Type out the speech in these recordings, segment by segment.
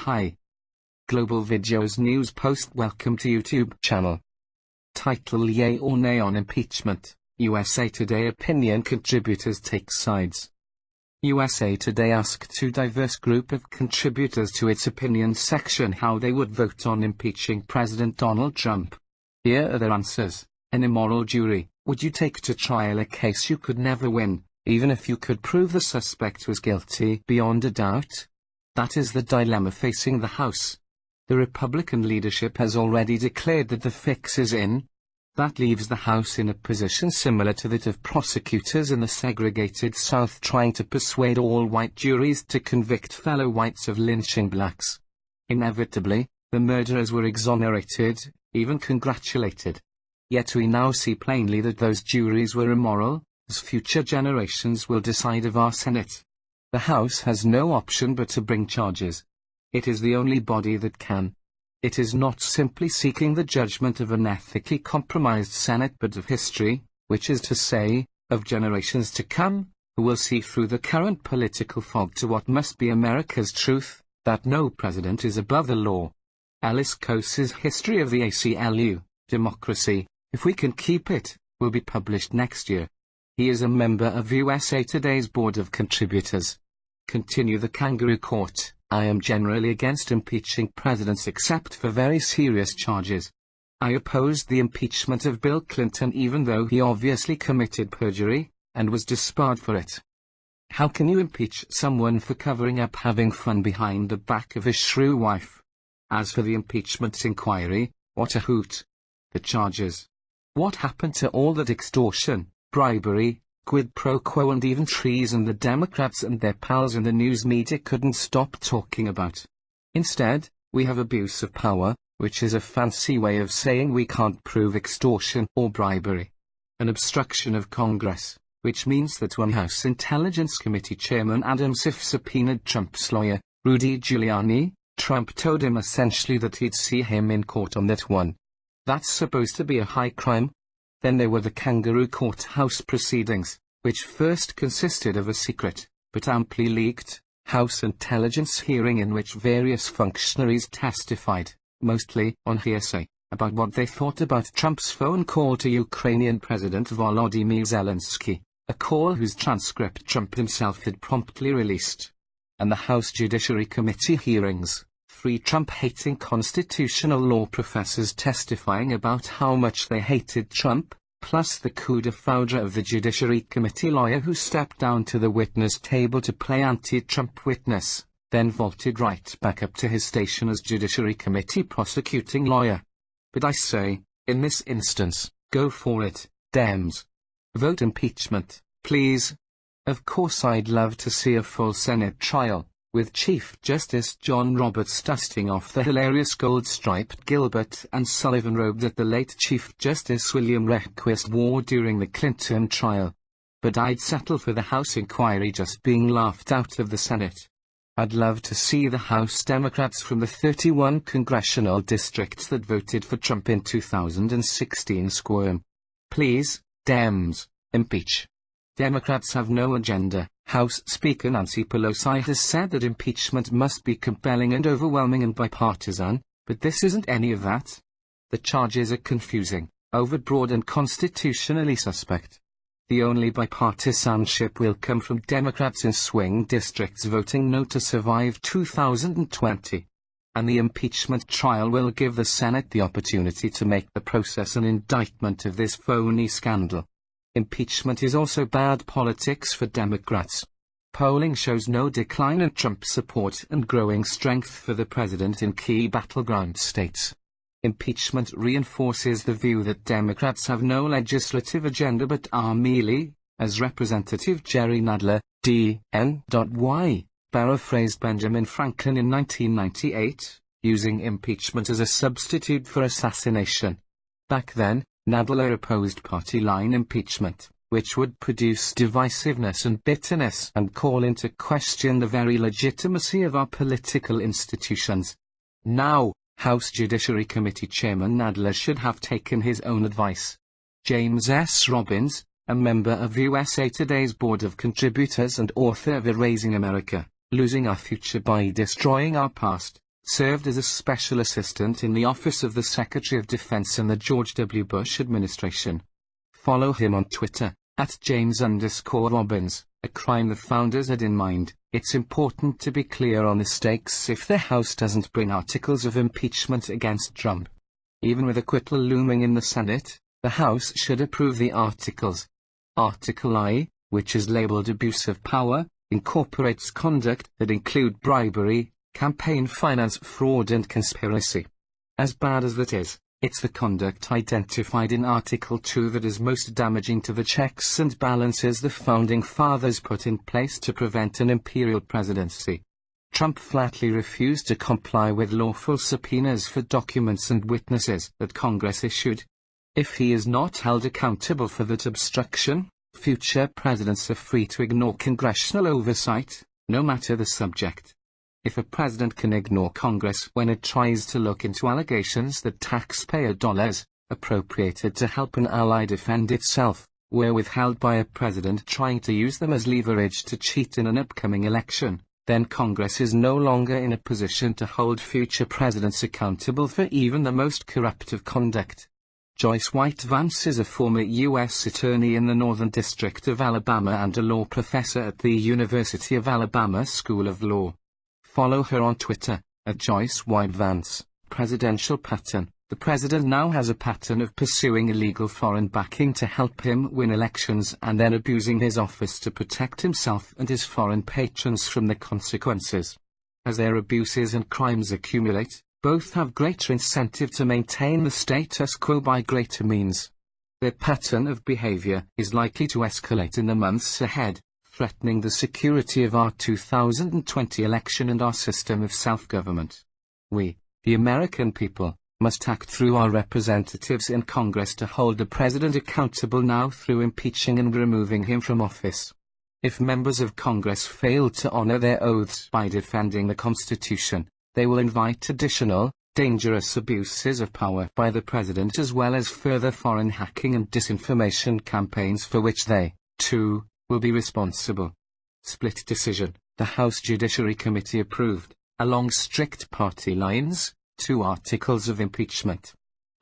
Hi. Global Videos News Post. Welcome to YouTube channel. Title: Yay or Nay on impeachment. USA Today opinion contributors take sides. USA Today asked two diverse group of contributors to its opinion section how they would vote on impeaching President Donald Trump. Here are their answers. An immoral jury. Would you take to trial a case you could never win, even if you could prove the suspect was guilty beyond a doubt? That is the dilemma facing the House. The Republican leadership has already declared that the fix is in. That leaves the House in a position similar to that of prosecutors in the segregated South trying to persuade all white juries to convict fellow whites of lynching blacks. Inevitably, the murderers were exonerated, even congratulated. Yet we now see plainly that those juries were immoral, as future generations will decide of our Senate. The House has no option but to bring charges. It is the only body that can. It is not simply seeking the judgment of an ethically compromised Senate but of history, which is to say, of generations to come, who will see through the current political fog to what must be America's truth, that no president is above the law. Alice Coase's History of the ACLU, Democracy, If We Can Keep It, will be published next year. He is a member of USA Today's Board of Contributors. Continue the Kangaroo Court. I am generally against impeaching presidents except for very serious charges. I opposed the impeachment of Bill Clinton even though he obviously committed perjury, and was disbarred for it. How can you impeach someone for covering up having fun behind the back of his shrew wife? As for the impeachment inquiry, what a hoot. The charges. What happened to all that extortion, bribery, quid pro quo and even treason the Democrats and their pals in the news media couldn't stop talking about? Instead, we have abuse of power, which is a fancy way of saying we can't prove extortion or bribery. An obstruction of Congress, which means that when House Intelligence Committee Chairman Adam Schiff subpoenaed Trump's lawyer, Rudy Giuliani, Trump told him essentially that he'd see him in court on that one. That's supposed to be a high crime? Then there were the Kangaroo Court House proceedings, which first consisted of a secret, but amply leaked, House Intelligence hearing in which various functionaries testified, mostly on hearsay, about what they thought about Trump's phone call to Ukrainian President Volodymyr Zelensky, a call whose transcript Trump himself had promptly released. And the House Judiciary Committee hearings. 3 Trump-hating constitutional law professors testifying about how much they hated Trump, plus the coup de foudre of the Judiciary Committee lawyer who stepped down to the witness table to play anti-Trump witness, then vaulted right back up to his station as Judiciary Committee prosecuting lawyer. But I say, in this instance, go for it, Dems. Vote impeachment, please. Of course I'd love to see a full Senate trial, with Chief Justice John Roberts dusting off the hilarious gold-striped Gilbert and Sullivan robe that the late Chief Justice William Rehnquist wore during the Clinton trial. But I'd settle for the House inquiry just being laughed out of the Senate. I'd love to see the House Democrats from the 31 congressional districts that voted for Trump in 2016 squirm. Please, Dems, impeach. Democrats have no agenda. House Speaker Nancy Pelosi has said that impeachment must be compelling and overwhelming and bipartisan, but this isn't any of that. The charges are confusing, overbroad and constitutionally suspect. The only bipartisanship will come from Democrats in swing districts voting no to survive 2020. And the impeachment trial will give the Senate the opportunity to make the process an indictment of this phony scandal. Impeachment is also bad politics for Democrats. Polling shows no decline in Trump support and growing strength for the president in key battleground states. Impeachment reinforces the view that Democrats have no legislative agenda but are merely, as Representative Jerry Nadler, D.N.Y., paraphrased Benjamin Franklin in 1998, using impeachment as a substitute for assassination. Back then, Nadler opposed party-line impeachment, which would produce divisiveness and bitterness and call into question the very legitimacy of our political institutions. Now, House Judiciary Committee Chairman Nadler should have taken his own advice. James S. Robbins, a member of USA Today's Board of Contributors and author of Erasing America, Losing Our Future by Destroying Our Past, served as a special assistant in the Office of the Secretary of Defense in the George W. Bush administration. Follow him on Twitter, @James_Robbins, a crime the founders had in mind. It's important to be clear on the stakes if the House doesn't bring articles of impeachment against Trump. Even with acquittal looming in the Senate, the House should approve the articles. Article I, which is labeled abuse of power, incorporates conduct that include bribery, campaign finance, fraud and conspiracy. As bad as that is, it's the conduct identified in Article 2 that is most damaging to the checks and balances the Founding Fathers put in place to prevent an imperial presidency. Trump flatly refused to comply with lawful subpoenas for documents and witnesses that Congress issued. If he is not held accountable for that obstruction, future presidents are free to ignore congressional oversight, no matter the subject. If a president can ignore Congress when it tries to look into allegations that taxpayer dollars, appropriated to help an ally defend itself, were withheld by a president trying to use them as leverage to cheat in an upcoming election, then Congress is no longer in a position to hold future presidents accountable for even the most corrupt of conduct. Joyce White Vance is a former U.S. attorney in the Northern District of Alabama and a law professor at the University of Alabama School of Law. Follow her on Twitter, @Joyce White Vance. Presidential pattern. The president now has a pattern of pursuing illegal foreign backing to help him win elections and then abusing his office to protect himself and his foreign patrons from the consequences. As their abuses and crimes accumulate, both have greater incentive to maintain the status quo by greater means. Their pattern of behavior is likely to escalate in the months ahead, threatening the security of our 2020 election and our system of self-government. We, the American people, must act through our representatives in Congress to hold the president accountable now through impeaching and removing him from office. If members of Congress fail to honor their oaths by defending the Constitution, they will invite additional, dangerous abuses of power by the president as well as further foreign hacking and disinformation campaigns for which they, too, will be responsible. Split decision. The House Judiciary Committee approved, along strict party lines, 2 articles of impeachment.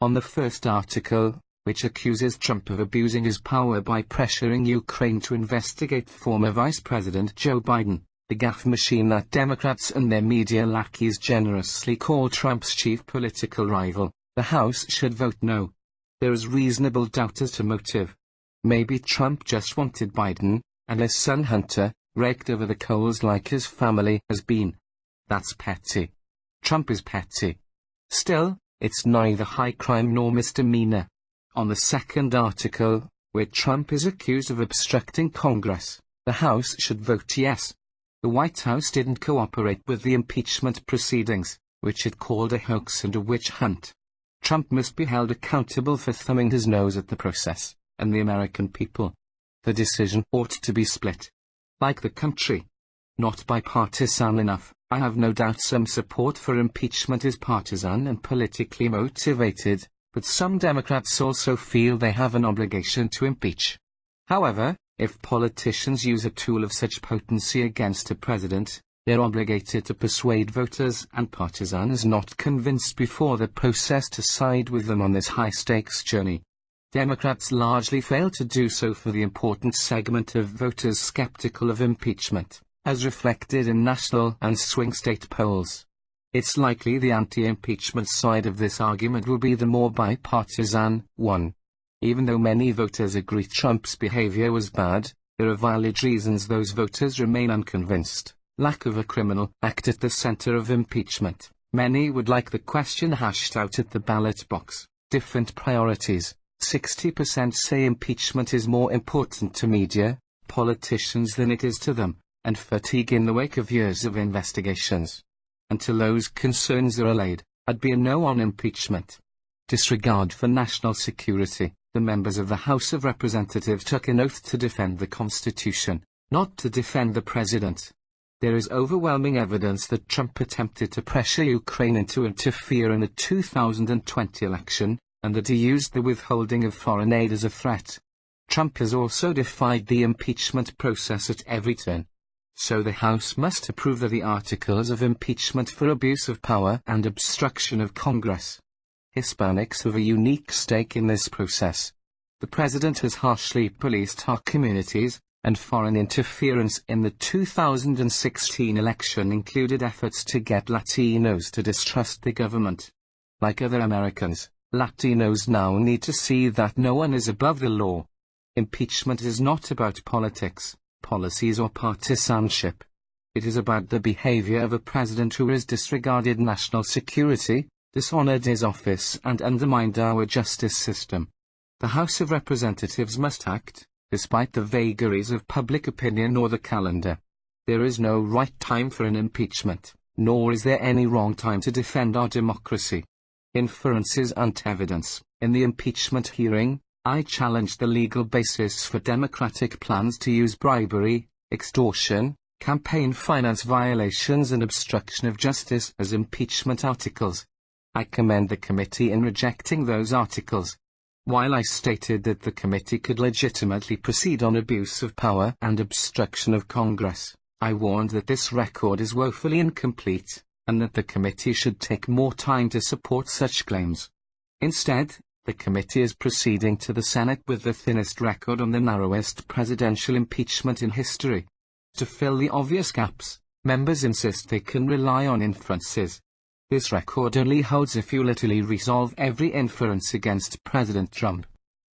On the first article, which accuses Trump of abusing his power by pressuring Ukraine to investigate former Vice President Joe Biden, the gaffe machine that Democrats and their media lackeys generously call Trump's chief political rival, the House should vote no. There is reasonable doubt as to motive. Maybe Trump just wanted Biden, and his son Hunter, raked over the coals like his family has been. That's petty. Trump is petty. Still, it's neither high crime nor misdemeanor. On the second article, where Trump is accused of obstructing Congress, the House should vote yes. The White House didn't cooperate with the impeachment proceedings, which it called a hoax and a witch hunt. Trump must be held accountable for thumbing his nose at the process, and the American people. The decision ought to be split. Like the country. Not bipartisan enough. I have no doubt some support for impeachment is partisan and politically motivated, but some Democrats also feel they have an obligation to impeach. However, if politicians use a tool of such potency against a president, they're obligated to persuade voters and partisans not convinced before the process to side with them on this high-stakes journey. Democrats largely fail to do so for the important segment of voters skeptical of impeachment, as reflected in national and swing state polls. It's likely the anti-impeachment side of this argument will be the more bipartisan one. Even though many voters agree Trump's behavior was bad, there are valid reasons those voters remain unconvinced. Lack of a criminal act at the center of impeachment. Many would like the question hashed out at the ballot box. Different priorities. 60% say impeachment is more important to media, politicians than it is to them, and fatigue in the wake of years of investigations. Until those concerns are allayed, I'd be a no on impeachment. Disregard for national security. The members of the House of Representatives took an oath to defend the Constitution, not to defend the president. There is overwhelming evidence that Trump attempted to pressure Ukraine into interfere in the 2020 election, and that he used the withholding of foreign aid as a threat. Trump has also defied the impeachment process at every turn. So the House must approve the articles of impeachment for abuse of power and obstruction of Congress. Hispanics have a unique stake in this process. The president has harshly policed our communities, and foreign interference in the 2016 election included efforts to get Latinos to distrust the government. Like other Americans, Latinos now need to see that no one is above the law. Impeachment is not about politics, policies or partisanship. It is about the behavior of a president who has disregarded national security, dishonored his office and undermined our justice system. The House of Representatives must act, despite the vagaries of public opinion or the calendar. There is no right time for an impeachment, nor is there any wrong time to defend our democracy. Inferences and evidence. In the impeachment hearing, I challenged the legal basis for Democratic plans to use bribery, extortion, campaign finance violations and obstruction of justice as impeachment articles. I commend the committee in rejecting those articles. While I stated that the committee could legitimately proceed on abuse of power and obstruction of Congress, I warned that this record is woefully incomplete, and that the committee should take more time to support such claims. Instead, the committee is proceeding to the Senate with the thinnest record on the narrowest presidential impeachment in history. To fill the obvious gaps, members insist they can rely on inferences. This record only holds if you literally resolve every inference against President Trump.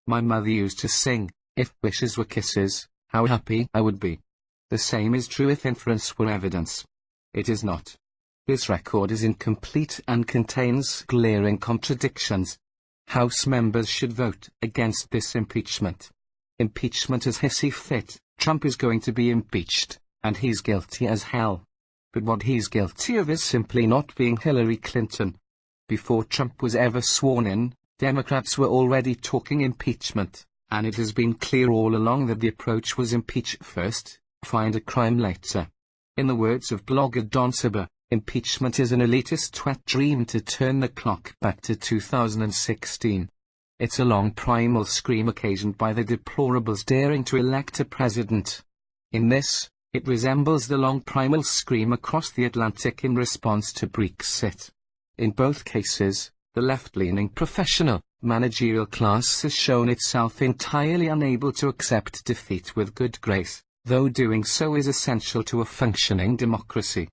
My mother used to sing, "If wishes were kisses, how happy I would be." The same is true if inference were evidence. It is not. This record is incomplete and contains glaring contradictions. House members should vote against this impeachment. Impeachment as he sees fit. Trump is going to be impeached, and he's guilty as hell. But what he's guilty of is simply not being Hillary Clinton. Before Trump was ever sworn in, Democrats were already talking impeachment, and it has been clear all along that the approach was impeach first, find a crime later. In the words of blogger Don Saber, impeachment is an elitist wet dream to turn the clock back to 2016. It's a long primal scream occasioned by the deplorables daring to elect a president. In this, it resembles the long primal scream across the Atlantic in response to Brexit. In both cases, the left-leaning professional, managerial class has shown itself entirely unable to accept defeat with good grace, though doing so is essential to a functioning democracy.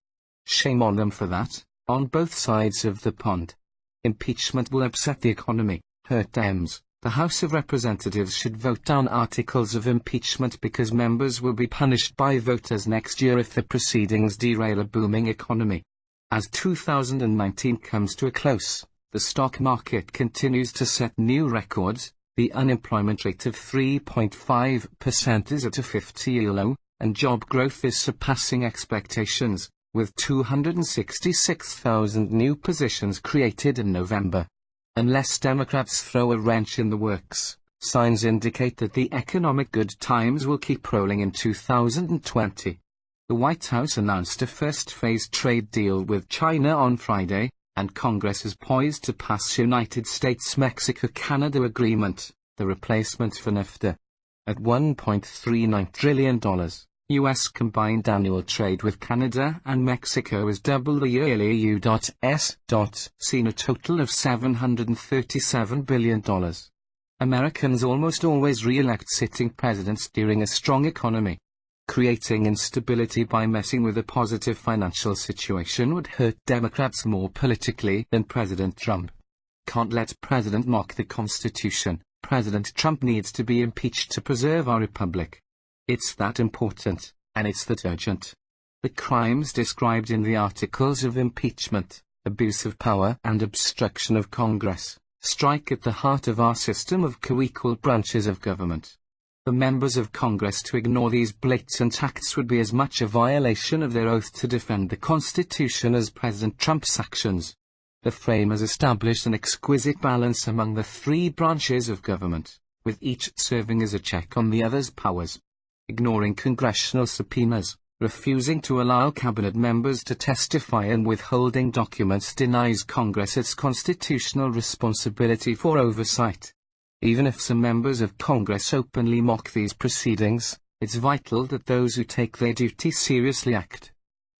Shame on them for that, on both sides of the pond. Impeachment will upset the economy, hurt Dems. The House of Representatives should vote down articles of impeachment because members will be punished by voters next year if the proceedings derail a booming economy. As 2019 comes to a close, the stock market continues to set new records, the unemployment rate of 3.5% is at a 50-year low, and job growth is surpassing expectations, with 266,000 new positions created in November. Unless Democrats throw a wrench in the works, signs indicate that the economic good times will keep rolling in 2020. The White House announced a first-phase trade deal with China on Friday, and Congress is poised to pass United States-Mexico-Canada Agreement, the replacement for NAFTA. At $1.39 trillion, U.S. combined annual trade with Canada and Mexico is double the yearly U.S. seen a total of $737 billion. Americans almost always re-elect sitting presidents during a strong economy. Creating instability by messing with a positive financial situation would hurt Democrats more politically than President Trump. Can't let President mock the Constitution. President Trump needs to be impeached to preserve our republic. It's that important, and it's that urgent. The crimes described in the articles of impeachment, abuse of power and obstruction of Congress, strike at the heart of our system of co-equal branches of government. For members of Congress to ignore these blatant acts would be as much a violation of their oath to defend the Constitution as President Trump's actions. The frame has established an exquisite balance among the three branches of government, with each serving as a check on the other's powers. Ignoring congressional subpoenas, refusing to allow cabinet members to testify and withholding documents denies Congress its constitutional responsibility for oversight. Even if some members of Congress openly mock these proceedings, it's vital that those who take their duty seriously act.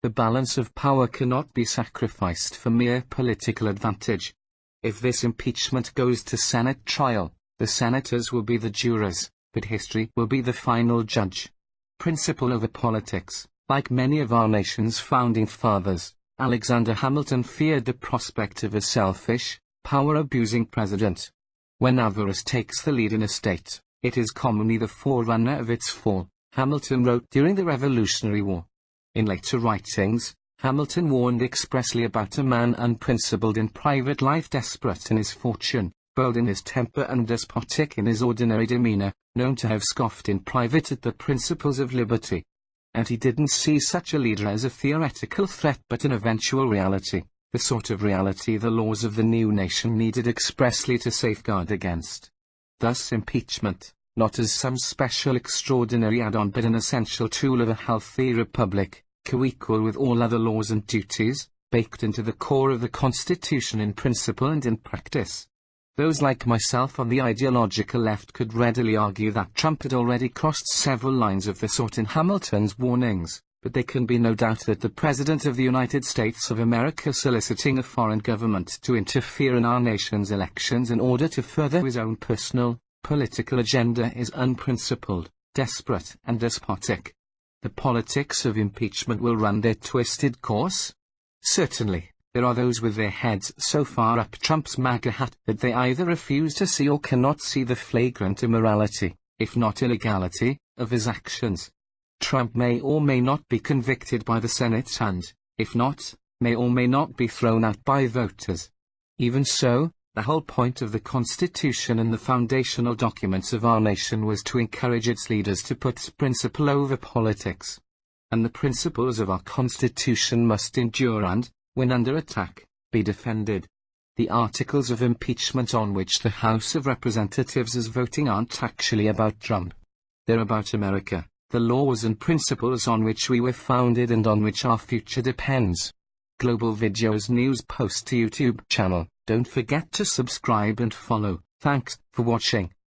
The balance of power cannot be sacrificed for mere political advantage. If this impeachment goes to Senate trial, the senators will be the jurors, but history will be the final judge. Principle over politics. Like many of our nation's founding fathers, Alexander Hamilton feared the prospect of a selfish, power-abusing president. When avarice takes the lead in a state, it is commonly the forerunner of its fall, Hamilton wrote during the Revolutionary War. In later writings, Hamilton warned expressly about a man unprincipled in private life, desperate in his fortune, bold in his temper and despotic in his ordinary demeanor, known to have scoffed in private at the principles of liberty. And he didn't see such a leader as a theoretical threat but an eventual reality, the sort of reality the laws of the new nation needed expressly to safeguard against. Thus impeachment, not as some special extraordinary add-on but an essential tool of a healthy republic, co-equal with all other laws and duties, baked into the core of the Constitution in principle and in practice. Those like myself on the ideological left could readily argue that Trump had already crossed several lines of the sort in Hamilton's warnings, but there can be no doubt that the President of the United States of America soliciting a foreign government to interfere in our nation's elections in order to further his own personal, political agenda is unprincipled, desperate and despotic. The politics of impeachment will run their twisted course? Certainly. There are those with their heads so far up Trump's MAGA hat that they either refuse to see or cannot see the flagrant immorality, if not illegality, of his actions. Trump may or may not be convicted by the Senate and, if not, may or may not be thrown out by voters. Even so, the whole point of the Constitution and the foundational documents of our nation was to encourage its leaders to put principle over politics. And the principles of our Constitution must endure and, when under attack, be defended. The articles of impeachment on which the House of Representatives is voting aren't actually about Trump. They're about America, the laws and principles on which we were founded and on which our future depends. Global Videos News Post to YouTube channel. Don't forget to subscribe and follow. Thanks for watching.